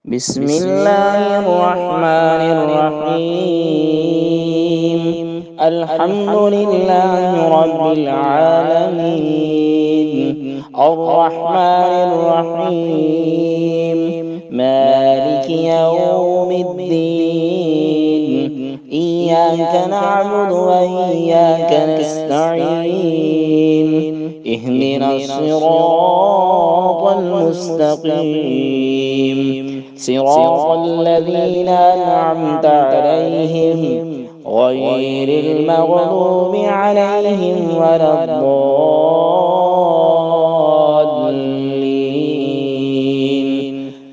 بسم الله الرحمن الرحيم. الحمد لله رب العالمين، الرحمن الرحيم، مالك يوم الدين. إياك نعبد وإياك نستعين. اهدنا الصراط المستقيم، صراط الذين أنعمت عليهم غير المغضوب عليهم ولا الضالين.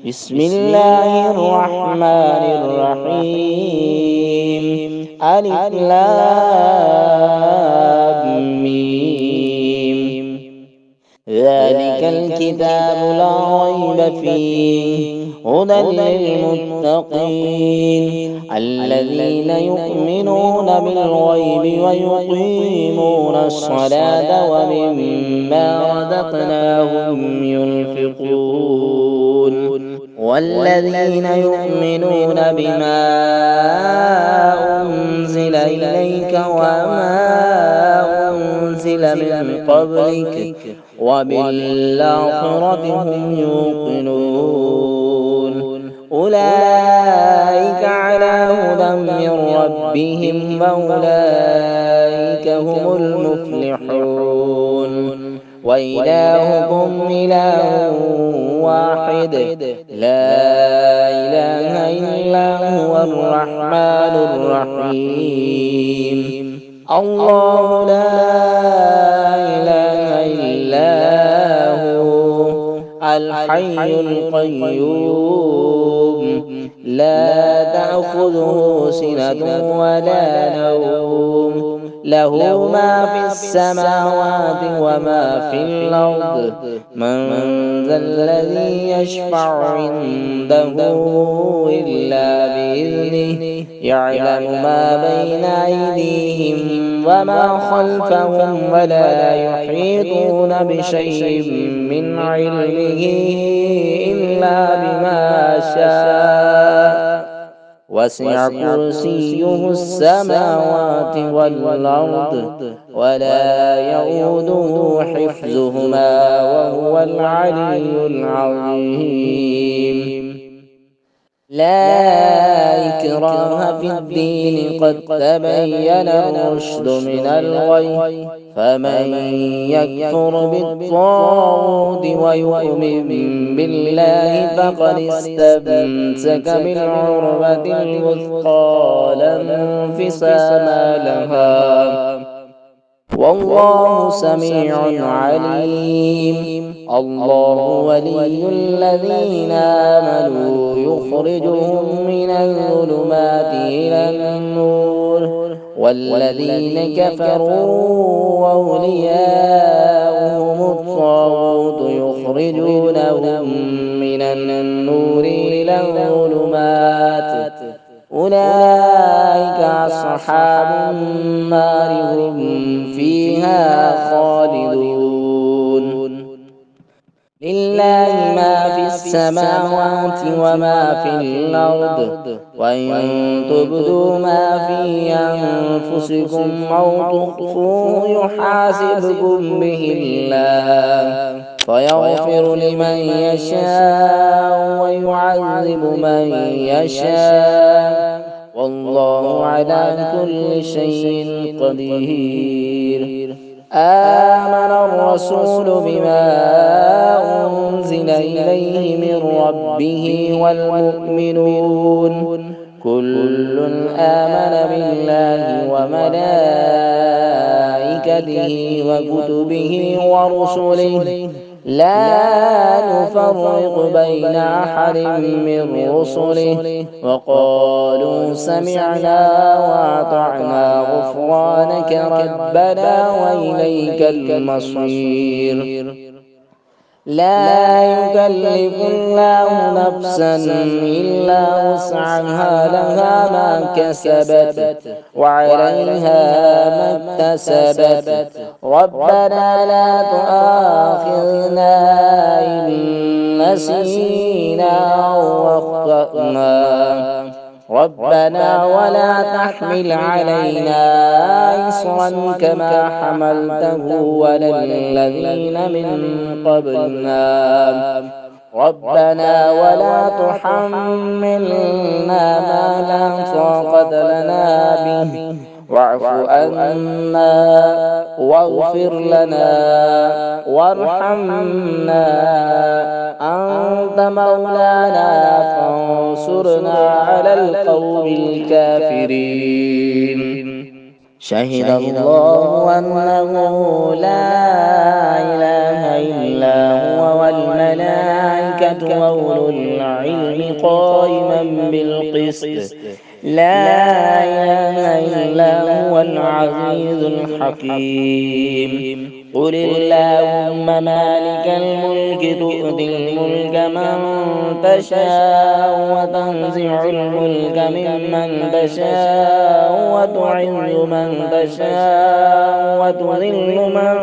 بسم الله الرحمن الرحيم. ألف لام ميم. ذلك الكتاب لا ريب فيه هدى للمتقين الذين يؤمنون بالغيب ويقيمون الصلاة ومما رزقناهم ينفقون والذين يؤمنون بما أنزل إليك وما أنزل من قبلك وبالآخرة هم يوقنون. أولئك على هدى من ربهم وأولئك هم المفلحون. وإلهكم إله واحد لا إله إلا هو الرحمن الرحيم. الله لا إله إلا هو الحي القيوم، لا تأخذه سنة ولا نوم، له ما في السماوات وما في الأرض. من ذا الذي يشفع عنده إلا بإذنه، يعلم ما بين أيديهم وما خلفهم ولا يحيطون بشيء من علمه إلا بما شاء. وسع كرسيه السماوات والأرض ولا يؤوده حفظهما وهو العلي العظيم. لا إكراه في الدين قد تبين الرشد من الغي، فمن يكفر بالطاغوت ويؤمن بالله فقد استمسك بالعروة الوثقى لا انفصام لها، والله سميع عليم. الله ولي الذين آمنوا يخرجهم من الظلمات إلى النور، والذين كفروا أولياؤهم الطاغوت يخرجونهم من النور إلى الظلمات. أولئك أصحاب النار هم فيها خالدون. لله ما في السماوات وما في الأرض، وإن تبدوا ما في أنفسكم أو تخفوه يحاسبكم به الله، فيغفر لمن يشاء ويعذب من يشاء، والله على كل شيء قدير. آمن الرسول بما أنزل إليه من ربه والمؤمنون كل آمن بالله وملائكته وكتبه ورسله لا نفرق بين أحد من رسله، وقالوا سمعنا وأطعنا غفرانك ربنا وإليك المصير. لا يكلف الله نفسا إلا وسعها، لها ما كسبت وعليها ما اكتسبت. ربنا لا تؤاخذنا إن نسينا أو وسقطنا ربنا ولا تحمل علينا إصرا كما حملته على الذين من قبلنا ربنا ولا تحملنا ما لا طاقة لنا به واعف عنا واغفر لنا وارحمنا أنت مولانا فانصرنا على القوم الكافرين. شهد الله أنه لا إله إلا هو والملائكة وأولو العلم قائما بالقسط لا إله إلا هو العزيز الحكيم. قل اللهم مالك الملك تؤتي الملك من تشاء وتنزع الملك ممن تشاء وتعز من تشاء وتذل من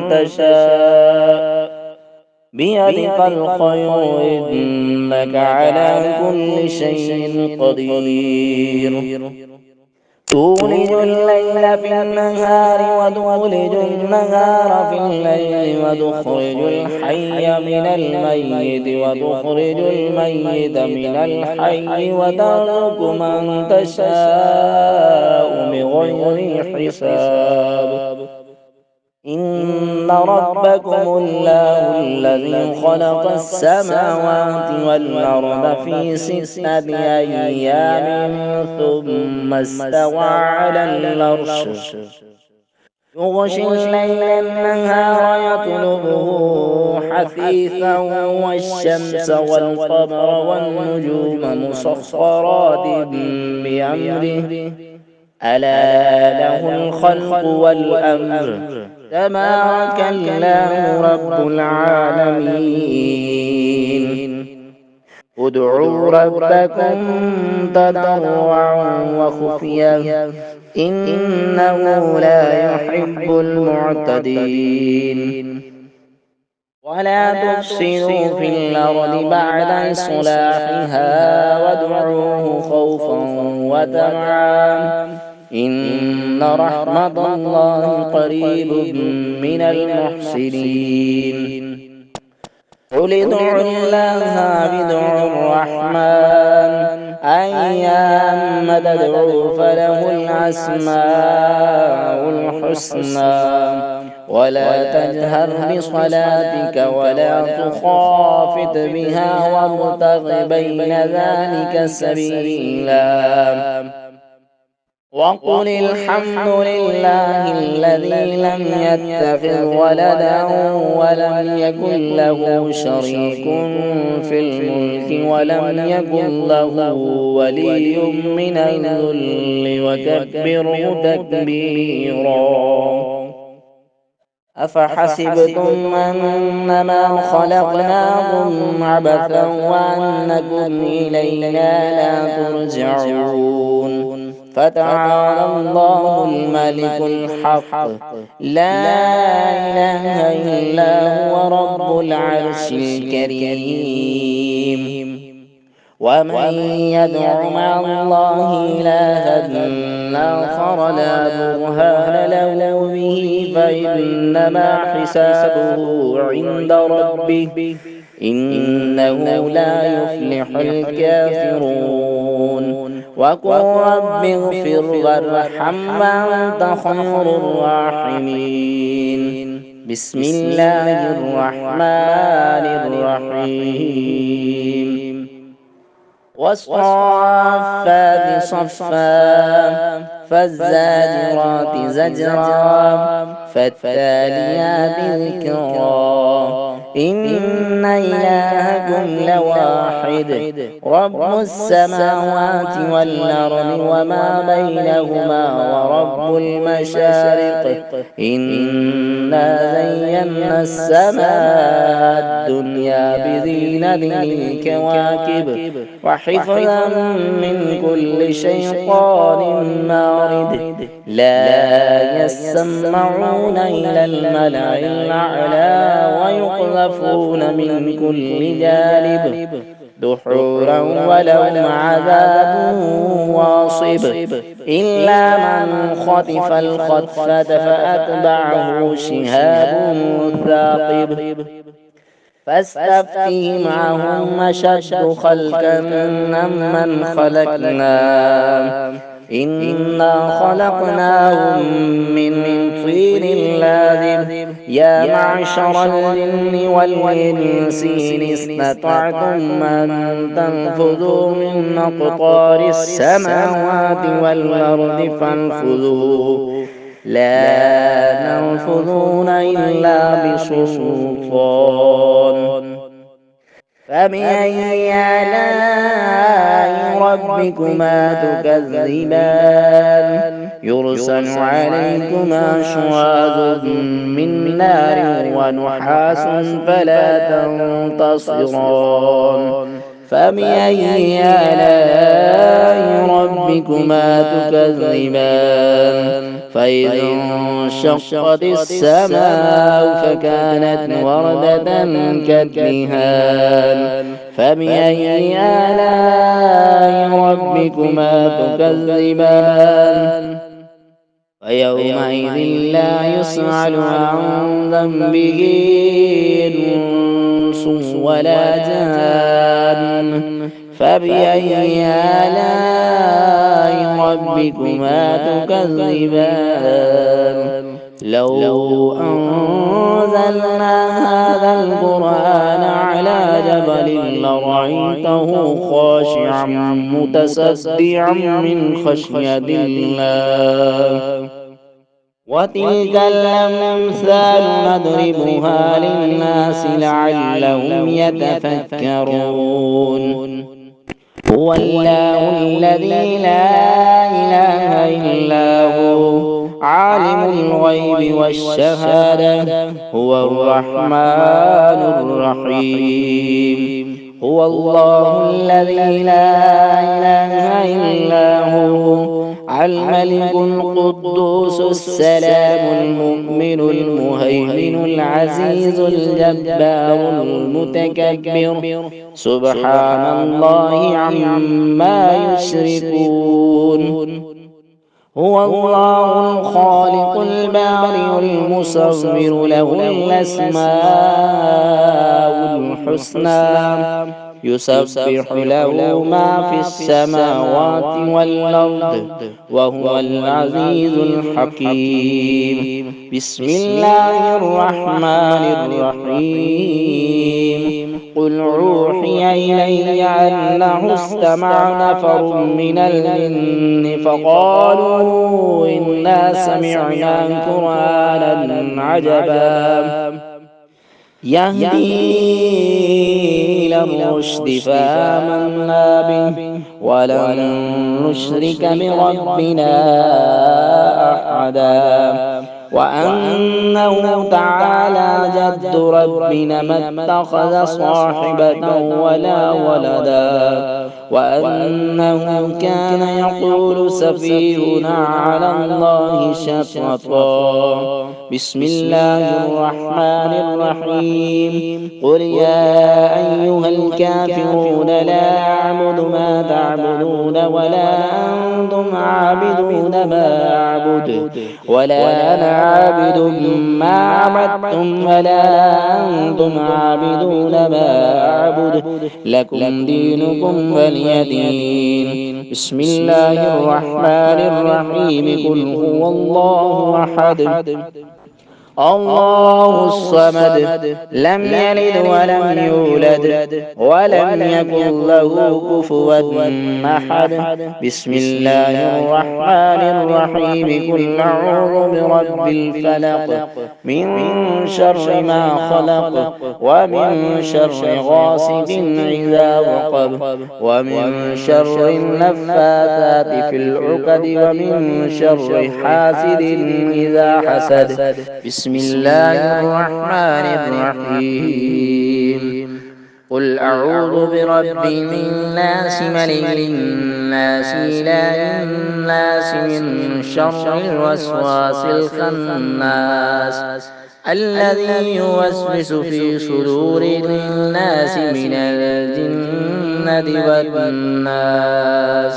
تشاء بيدك الخير إنك على كل شيء قدير. تولج الليل في النهار وتولج النهار في الليل وتخرج الحي من الميت وتخرج الميت من الحي وترزق من تشاء بغير حساب. إن ربكم الله الذي خلق السماوات والأرض في 6 أيام ثم استوى على العرش يغشي الليل النهار يطلبه حثيثا والشمس والقمر والنجوم مسخرات بأمره ألا له الخلق والأمر تبارك الله رب العالمين. ادعوا ربكم تضرعا وخفيا إنه لا يحب المعتدين. ولا تفسدوا في الأرض بعد إصلاحها وادعوه خوفا وطمعا إن رحمة الله قريب من المحسنين. قل ادعوا الله بدعوا الرحمن أيام تدعوا فله الأسماء الحسنى ولا تجهر بصلاتك ولا تخافت بها وابتغ بين ذلك سبيلا. وقل الحمد لله الذي لم يتخذ ولدا ولم يكن له شريك في الملك ولم يكن له ولي من الذل وكبره تكبيرا. أفحسبتم أنما خلقناكم عبثا وأنكم إلينا لا ترجعون فتعالى الله الملك الحق لا إله إلا هو رب العرش الكريم. ومن يدع مع الله إلها آخر لا برهان له به فإنما حسابه عند ربه إنه لا يفلح الكافرون. وقل رب اغفر وارحم وأنت خير الراحمين. بسم الله الرحمن الرحيم. والصافات صفا فالزاجرات زجرا فالتاليات ذكرا إن إلهكم لواحد رب السماوات والأرض وما بينهما ورب المشارق إنا زينا السماء الدنيا بزينة الكواكب وحفظا من كل شيطان مارد لا يسمعون إلى الملأ الأعلى ويقذفون من كل جانب دحورا ولهم عذاب واصب إلا من خطف الخطفة فأتبعه شهاب ثاقب فاستفتهم أهم أشد خلقا ممن خلقنا إنا خلقناهم من طين لازب يا معشر الجن والإنس إن استطعتم أن تنفذوا من أقطار السماوات والأرض فانفذوا لا تنفذون إلا بسلطان فبأي آلاء ربكما تكذبان يرسل عليكما شواظ من نار ونحاس فلا تنتصران فبأي آلاء ربكما تكذبان فإذا انشقت السماء فكانت وردة كالدهان فبأي آلاء ربكما تكذبان ويومئذ لا يسأل عن ذنبه إنس ولا جان فبأي آلاء ربكما تكذبان لو أنزلنا هذا القرآن على جبل لرأيته خاشعا متصدعا من خشية الله وتلك الأمثال نضربها للناس لعلهم يتفكرون هو الله الذي لا إله إلا هو عالم الغيب والشهادة هو الرحمن الرحيم هو الله الذي لا إله إلا هو الملك القدوس السلام المؤمن المهيمن العزيز الجبار المتكبر سبحان الله عما يشركون هو الله الخالق البارئ المصور له الأسماء الحسنى يسبح له ما في السماوات والأرض وهو العزيز الحكيم بسم الله الرحمن الرحيم قل أوحي إلي أنه استمع نفر من الجن فقالوا إنا سمعنا قرآنا عجبا يهدي إلى الرشد فآمنا به ولن نشرك بربنا أحدا وأنه تعالى جد ربنا ما اتخذ صاحبة ولا ولدا وأنه كان يقول سفيهنا على الله شططا بسم الله الرحمن الرحيم قل يا أيها الكافرون لا أعبد ما تعبدون ولا أنتم عابدون ما أعبد ولا أنا عابد ما عبدتم ولا أنتم عابدون ما أعبد لكم دينكم ولي دين بسم الله الرحمن الرحيم قل هو الله أحد الله الصمد لم يلد ولم يولد ولم يكن له كفوا أحد بسم الله الرحمن الرحيم قل أعوذ برب الفلق من شر ما خلق ومن شر غاسق إذا وقب ومن شر النفاثات في العقد ومن شر حاسد إذا حسد بسم الله الرحمن الرحيم قل أعوذ برب الناس ملك الناس إله الناس من شر الوسواس الخناس الذي يوسوس في صدور الناس من الجنة والناس